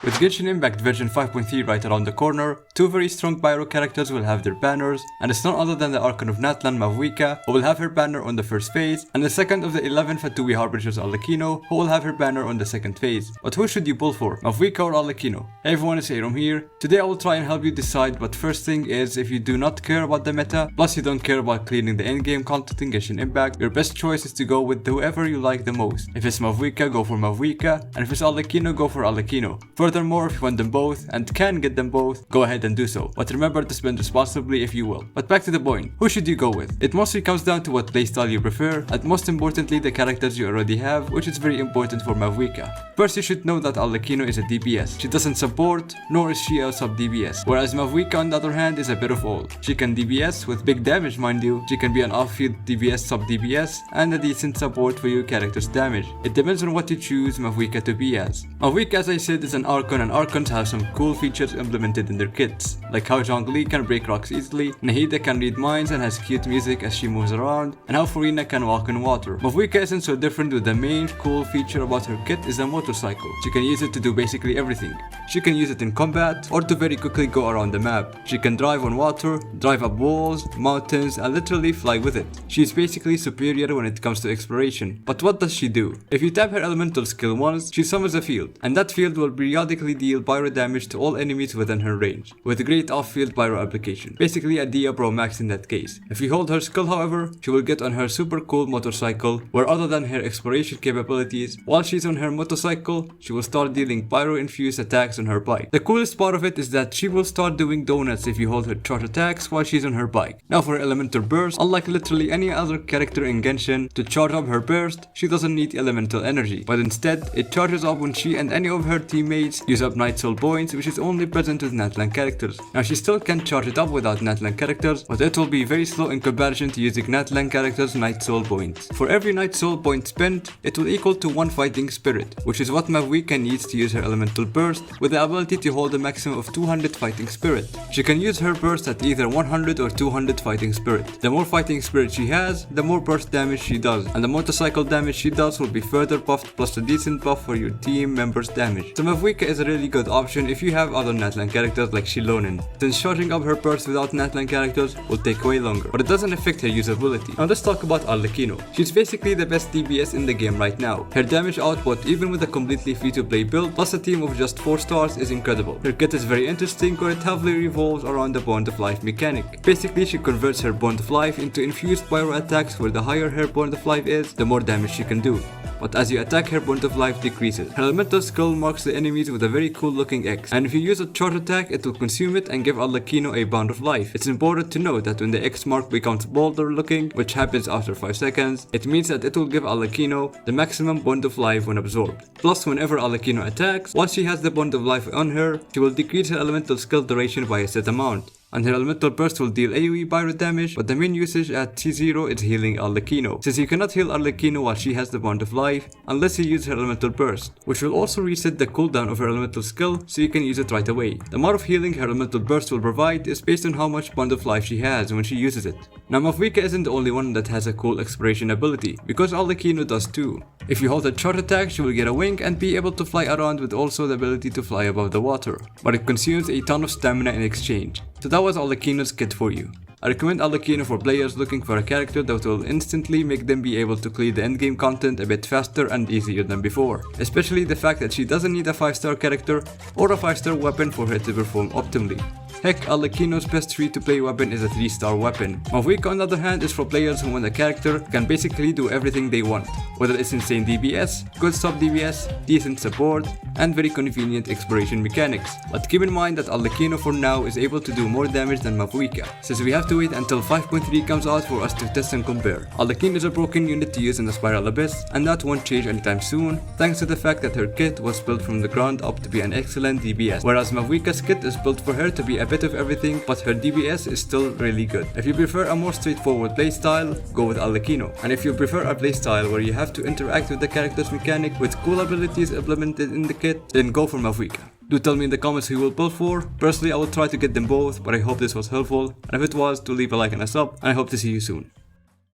With Genshin Impact version 5.3 right around the corner, two very strong Pyro characters will have their banners, and it's none other than the Archon of Natlan, Mavuika, who will have her banner on the first phase, and the second of the 11 Fatui Harbingers Arlecchino, who will have her banner on the second phase. But who should you pull for, Mavuika or Arlecchino? Hey everyone, it's Aram here. Today I will try and help you decide, but first thing is, if you do not care about the meta, plus you don't care about cleaning the endgame content in Genshin Impact, your best choice is to go with whoever you like the most. If it's Mavuika, go for Mavuika, and if it's Arlecchino, go for Arlecchino. Furthermore, if you want them both and can get them both, go ahead and do so. But remember to spend responsibly if you will. But back to the point, who should you go with? It mostly comes down to what playstyle you prefer, and most importantly the characters you already have, which is very important for Mavuika. First, you should know that Arlecchino is a DPS. She doesn't support, nor is she a sub DPS. Whereas Mavuika on the other hand is a bit of all. She can DPS with big damage, mind you. She can be an off-field DPS, sub DPS, and a decent support for your character's damage. It depends on what you choose Mavuika to be as. Mavuika, as I said, is an Archon, and Archons have some cool features implemented in their kits, like how Zhongli can break rocks easily, Nahida can read minds and has cute music as she moves around, and how Furina can walk in water. Mavuika isn't so different, with the main cool feature about her kit is a motorcycle. She can use it to do basically everything. She can use it in combat, or to very quickly go around the map. She can drive on water, drive up walls, mountains, and literally fly with it. She's basically superior when it comes to exploration. But what does she do? If you tap her elemental skill once, she summons a field, and that field will periodically deal pyro damage to all enemies within her range, with great off-field pyro application. Basically a Dia Pro Max in that case. If you hold her skill, however, she will get on her super cool motorcycle, where other than her exploration capabilities, while she's on her motorcycle, she will start dealing pyro-infused attacks on her bike. The coolest part of it is that she will start doing donuts if you hold her charge attacks while she's on her bike. Now for elemental burst, unlike literally any other character in Genshin, to charge up her burst, she doesn't need elemental energy, but instead it charges up when she and any of her teammates use up Night Soul points, which is only present with Natlan characters. Now she still can charge it up without Natlan characters, but it will be very slow in comparison to using Natlan characters' Night Soul points. For every Night Soul point spent, it will equal to 1 fighting spirit, which is what Mavuika needs to use her elemental burst, with the ability to hold a maximum of 200 fighting spirit. She can use her burst at either 100 or 200 fighting spirit. The more fighting spirit she has, the more burst damage she does, and the motorcycle damage she does will be further buffed, plus a decent buff for your team members' damage. So Mavuika is a really good option if you have other Natlan characters like Shilonin, since charging up her burst without Natlan characters will take way longer, but it doesn't affect her usability. Now let's talk about Arlecchino. She's basically the best DPS in the game right now. Her damage output, even with a completely free-to-play build plus a team of just 4 stars, is incredible. Her kit is very interesting, where it heavily revolves around the Bond of Life mechanic. Basically, she converts her Bond of Life into infused pyro attacks, where the higher her Bond of Life is, the more damage she can do. But as you attack, her Bond of Life decreases. Her elemental skill marks the enemies with a very cool looking X, and if you use a charge attack, it will consume it and give Arlecchino a Bond of Life. It's important to note that when the X mark becomes bolder looking, which happens after 5 seconds, it means that it will give Arlecchino the maximum Bond of Life when absorbed. Plus, whenever Arlecchino attacks, once she has the Bond of Life on her, she will decrease her elemental skill duration by a set amount, and her elemental burst will deal AoE pyro damage, but the main usage at T0 is healing Arlecchino, since you cannot heal Arlecchino while she has the Bond of Life unless you use her elemental burst, which will also reset the cooldown of her elemental skill so you can use it right away. The amount of healing her elemental burst will provide is based on how much Bond of Life she has when she uses it. Now Mavuika isn't the only one that has a cool exploration ability, because Arlecchino does too. If you hold a charge attack, she will get a wing and be able to fly around, with also the ability to fly above the water, but it consumes a ton of stamina in exchange. So that was Arlecchino's kit for you. I recommend Arlecchino for players looking for a character that will instantly make them be able to clear the endgame content a bit faster and easier than before, especially the fact that she doesn't need a 5-star character or a 5-star weapon for her to perform optimally. Heck, Arlecchino's best free-to-play weapon is a 3-star weapon. Mavuika on the other hand is for players who want a character who can basically do everything they want, whether it's insane DPS, good sub DPS, decent support, and very convenient exploration mechanics. But keep in mind that Arlecchino for now is able to do more damage than Mavuika, since we have to wait until 5.3 comes out for us to test and compare. Arlecchino is a broken unit to use in the Spiral Abyss, and that won't change anytime soon, thanks to the fact that her kit was built from the ground up to be an excellent DPS, whereas Mavuika's kit is built for her to be a bit of everything, but her DPS is still really good. If you prefer a more straightforward playstyle, go with Arlecchino, and if you prefer a playstyle where you have to interact with the character's mechanic with cool abilities implemented in the kit, then go for Mavuika. Do tell me in the comments who you will pull for. Personally, I will try to get them both, but I hope this was helpful, and if it was, do leave a like and a sub, and I hope to see you soon.